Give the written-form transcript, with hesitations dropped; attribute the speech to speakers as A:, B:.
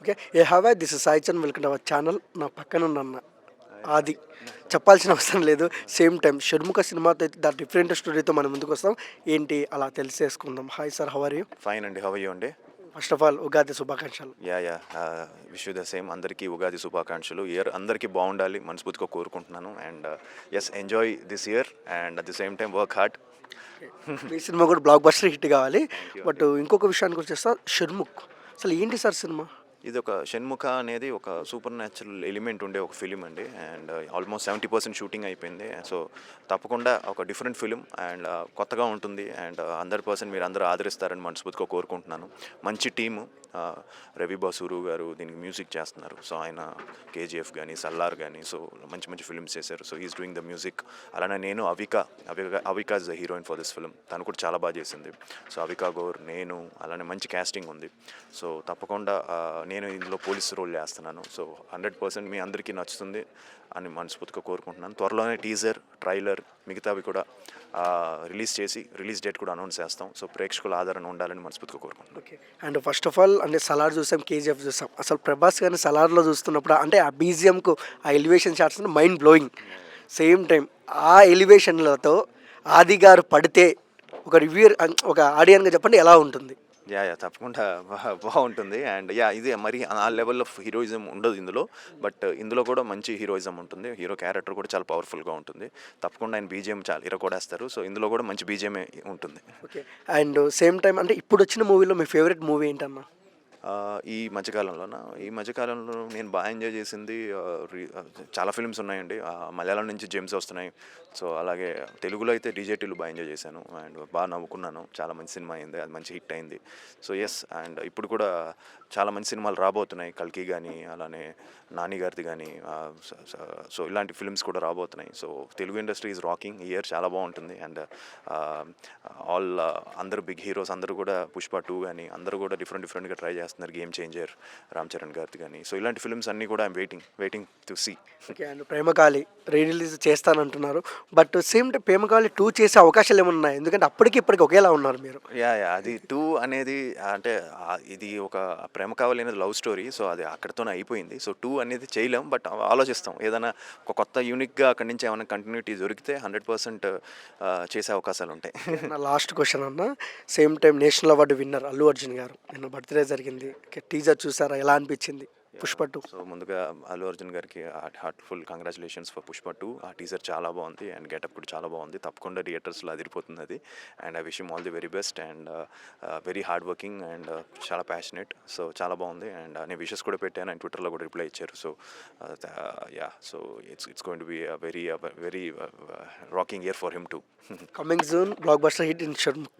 A: Okay. A have this is Sai Chand, welcome to our channel. నా పక్కన ఉన్న అన్న ఆది, చెప్పాల్సిన అవసరం లేదు. సేమ్ టైం షణ్ముఖ సినిమాతో అయితే ద డిఫరెంట్ స్టోరీతో మనం ముందుకు వస్తాం. ఏంటి అలా తెలిసేసుకుందాం. Hi sir, how are you?
B: Fine అండి, హౌ ఆర్ యూ అండి?
A: ఫస్ట్ ఆఫ్ ఆల్ ఉగాది శుభాకాంక్షలు.
B: Ya wish you the same. అందరికీ ఉగాది శుభాకాంక్షలు. ఇయర్ అందరికీ బాగుండాలి మనస్ఫూర్తిగా కోరుకుంటున్నాను. And yes, enjoy this year and at the same time work hard.
A: మీ సినిమా కూడా బ్లాక్ బస్టర్ హిట్ కావాలి.
B: you
A: బట్ ఇంకొక విషయానికి వచ్చేస్తా, షణ్ముఖ్ అసలు ఏంటి సార్ సినిమా?
B: ఇది ఒక షణ్ముఖ అనేది ఒక సూపర్ న్యాచురల్ ఎలిమెంట్ ఉండే ఒక ఫిలిం అండి. అండ్ ఆల్మోస్ట్ 70% షూటింగ్ అయిపోయింది. సో తప్పకుండా ఒక డిఫరెంట్ ఫిలిం అండ్ కొత్తగా ఉంటుంది. అండ్ 100% మీరు అందరూ ఆదరిస్తారని మనస్ఫూర్తిగా కోరుకుంటున్నాను. మంచి టీము, రవి బాసూరు గారు దీనికి మ్యూజిక్ చేస్తున్నారు. సో ఆయన కేజీఎఫ్ కానీ సల్లార్ కానీ సో మంచి మంచి ఫిల్మ్స్ చేశారు. So is doing the music. అలానే నేను Avika is the heroine for this film. తను కూడా చాలా బాగా చేసింది. సో అవికా గౌర్, నేను, అలానే మంచి క్యాస్టింగ్ ఉంది. సో తప్పకుండా నేను ఇందులో పోలీస్ రోల్ చేస్తున్నాను. సో 100% మీ అందరికీ నచ్చుతుంది అని మనస్ఫూర్తిగా కోరుకుంటున్నాను. త్వరలోనే టీజర్, ట్రైలర్ మిగతావి కూడా రిలీజ్ డేట్ కూడా అనౌన్స్ చేస్తాం. సో ప్రేక్షకుల ఆదరణ ఉండాలని మనస్ఫూర్తిగా కోరుకుంటున్నాను.
A: Okay. And first of all అంటే సలార్ చూసాం, కేజీఎఫ్ చూసాం. అసలు ప్రభాస్ గారిని సలార్లో చూస్తున్నప్పుడు అంటే ఆ బీజిఎంకు ఆ elevation shots mind blowing. Same time ఆ ఎలివేషన్లతో ఆది గారు పడితే ఒక రివ్యూర్, ఒక ఆడియన్గా చెప్పండి ఎలా ఉంటుంది?
B: యా తప్పకుండా బాగుంటుంది. అండ్ ఇది మరి ఆ లెవెల్ ఆఫ్ హీరోయిజం ఉండదు ఇందులో. బట్ ఇందులో కూడా మంచి హీరోయిజం ఉంటుంది. హీరో క్యారెక్టర్ కూడా చాలా పవర్ఫుల్గా ఉంటుంది. తప్పకుండా ఆయన బీజిఎం చాలా ఇరగొడేస్తారు. సో ఇందులో కూడా మంచి బీజిఎమే ఉంటుంది.
A: ఓకే. అండ్ సేమ్ టైం అంటే ఇప్పుడు వచ్చిన మూవీలో మీ ఫేవరెట్ మూవీ ఏంటన్నా?
B: ఈ మధ్యకాలంలో నేను బాగా ఎంజాయ్ చేసింది చాలా ఫిల్మ్స్ ఉన్నాయండి. మలయాళం నుంచి జెమ్స్ వస్తున్నాయి. సో అలాగే తెలుగులో అయితే డీజేటీలు బాగా ఎంజాయ్ చేశాను అండ్ బాగా నవ్వుకున్నాను. చాలా మంచి సినిమా అయింది, అది మంచి హిట్ అయింది. సో ఎస్, అండ్ ఇప్పుడు కూడా చాలా మంచి సినిమాలు రాబోతున్నాయి. కల్కి కానీ అలానే నాని గారిది కానీ. సో ఇలాంటి ఫిల్మ్స్ కూడా రాబోతున్నాయి. So Telugu industry is rocking. ఈ ఇయర్ చాలా బాగుంటుంది. అండ్ అందరూ బిగ్ హీరోస్ అందరూ కూడా పుష్ప 2 కానీ అందరూ కూడా డిఫరెంట్గా ట్రై చేస్తున్నారు. గేమ్ చేంజర్ రామ్ చరణ్ గారిది కానీ. సో ఇలాంటి ఫిల్మ్స్ అన్నీ కూడా I'm waiting to see.
A: Okay. And Premakali release చేస్తానంటున్నారు. బట్ సేమ్ టైం ప్రేమకాళి 2 చేసే అవకాశాలు ఏమున్నాయి? ఎందుకంటే అప్పటికి ఇప్పటికి ఒకేలా ఉన్నారు మీరు.
B: యా అది 2 అనేది అంటే ఇది ఒక ప్రేమ కావాలి అనేది లవ్ స్టోరీ. సో అది అక్కడితోనే అయిపోయింది. సో 2 అనేది చేయలేం. బట్ ఆలోచిస్తాం ఏదైనా ఒక కొత్త యూనిక్గా అక్కడి నుంచి ఏమైనా కంటిన్యూటీ దొరికితే 100% చేసే అవకాశాలు ఉంటాయి.
A: నా లాస్ట్ క్వశ్చన్ అన్న, same time national award winner Allu Arjun గారు నిన్న బర్త్డే జరిగింది. టీజర్ చూసారా, ఎలా అనిపించింది పుష్ప 2?
B: సో ముందుగా అల్లు అర్జున్ గారికి హార్ట్ఫుల్ కంగ్రాచులేషన్స్ ఫర్ పుష్ప 2. ఆ టీజర్ చాలా బాగుంది అండ్ గెటప్ కూడా చాలా బాగుంది. తప్పకుండా థియేటర్స్లో అదిరిపోతుంది అది. And I wish him all the very best. And very hard working and చాలా ప్యాషనెట్. సో చాలా బాగుంది. అండ్ నేను విషెస్ కూడా పెట్టాను అండ్ ట్విట్టర్లో కూడా రిప్లై ఇచ్చారు. So so it's going to be very rocking year for him to.
A: Coming June block buster hit in Shanmukh.